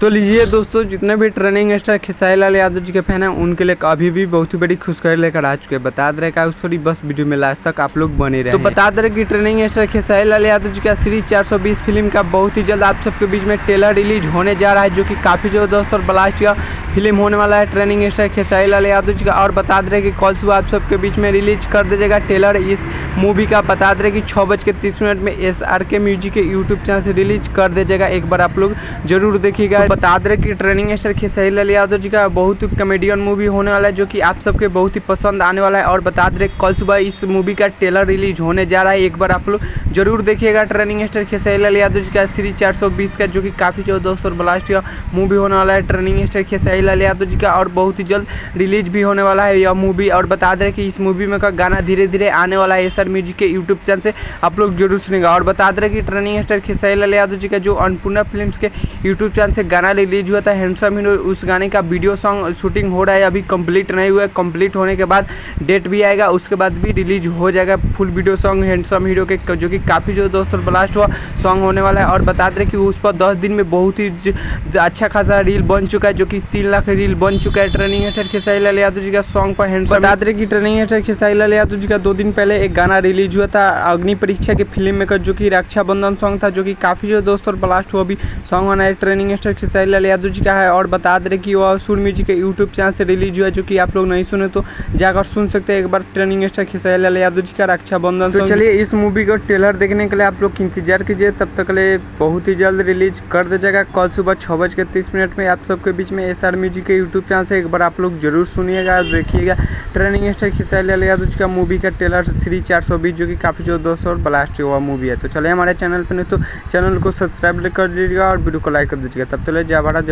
तो लीजिए दोस्तों, जितने भी ट्रेनिंग स्टार खेसारी लाल यादव जी के फैन हैं उनके लिए अभी भी बहुत ही बड़ी खुशखबरी लेकर आ चुके हैं। बता दे रहे का सॉरी बस वीडियो में लास्ट तक आप लोग बने रहे। तो बता दे रहे कि ट्रेनिंग स्टार खेसारी लाल यादव जी का सीरीज 420 फिल्म का बहुत ही जल्द आप सबके बीच में ट्रेलर रिलीज होने जा रहा है, जो कि काफ़ी जबरदस्त और ब्लास्ट का फिल्म होने वाला है ट्रेनिंग स्टार खेसारी लाल यादव जी का। और बता दे रहे कि कल सुबह आप सबके बीच में रिलीज कर दीजिएगा ट्रेलर इस मूवी का। बता दे रहे कि 6:30 में SRK म्यूजिक के यूट्यूब चैनल से रिलीज कर दीजिएगा, एक बार आप लोग जरूर देखिएगा। तो बता दे रहे कि ट्रेनिंग स्टार खेसारी लाल यादव जी का बहुत ही कॉमेडियन मूवी होने वाला है, जो कि आप सबके बहुत ही पसंद आने वाला है। और बता दे रहे कल सुबह इस मूवी का ट्रेलर रिलीज होने जा रहा है, एक बार आप लोग जरूर देखिएगा। ट्रेनिंग स्टार खेसारी लाल यादव जी का सीरीज 420 का, जो कि काफ़ी जबरदस्त और ब्लास्ट का मूवी होने वाला है ट्रेनिंग स्टार खेसारी लाल यादव जी का, और बहुत ही जल्द रिलीज भी होने वाला है यह मूवी। और बता दे रहे कि इस मूवी में का गाना धीरे धीरे आने वाला है SR म्यूजिक के यूट्यूब चैनल से, आप लोग जरूर सुनेगा। और बता दे रहे कि ट्रेनिंग स्टार खेसारी लाल यादव जी का जो अन्नपूर्णा फिल्म्स के यूट्यूब चैनल से गाना रिलीज हुआ था हैंडसम हीरो, उस गाने का वीडियो सॉन्ग शूटिंग हो रहा है, अभी कंप्लीट नहीं हुआ है। कंप्लीट होने के बाद डेट भी आएगा, उसके बाद भी रिलीज हो जाएगा full video song handsome hero के, जो कि काफ़ी जो दोस्तों ब्लास्ट हुआ सॉन्ग होने वाला है। और बता दे कि उस पर 10 दिन में बहुत ही अच्छा खासा रील बन चुका है, जो कि 3 लाख रील बन चुका है ट्रेनिंग स्टार खेसारी लाल यादव जी का सॉन्ग पर हैंडसम। बता दे कि ट्रेनिंग स्टार खेसारी लाल यादव जी का 2 दिन पहले एक गाना रिलीज हुआ था अग्नि परीक्षा के फिल्म में, जो कि रक्षाबंधन सॉन्ग था, जो कि काफ़ी जो दोस्तों ब्लास्ट हुआ भी सॉन्ग होना है ट्रेनिंग स्टार खेसारी लाल यादव जी का है। और बता दे कि वह सुर म्यूजिक के यूट्यूब चैनल से रिलीज हुआ है, जो कि आप लोग नहीं सुने तो जाकर सुन सकते हैं एक बार ट्रेनिंग स्टार खेसारी लाल यादव जी का रक्षाबंधन। तो चलिए इस मूवी को ट्रेलर देखने के लिए आप लोग इंतजार कीजिए, तब तक के लिए बहुत ही जल्द रिलीज कर दे जाएगा कल सुबह 6:30 में आप सबके बीच में SR म्यूजिक के यूट्यूब चैनल से, एक बार आप लोग जरूर सुनिएगा और देखिएगा ट्रेनिंग स्टार खेसारी लाल यादव जी का मूवी का ट्रेलर सीरीज 420, जो कि काफ़ी जो दोस्तों और ब्लास्ट हुआ मूवी है। तो चलिए हमारे चैनल पर नहीं तो चैनल को सब्सक्राइब कर दीजिएगा और वीडियो को लाइक कर दीजिएगा। तब तक जय भारत जय।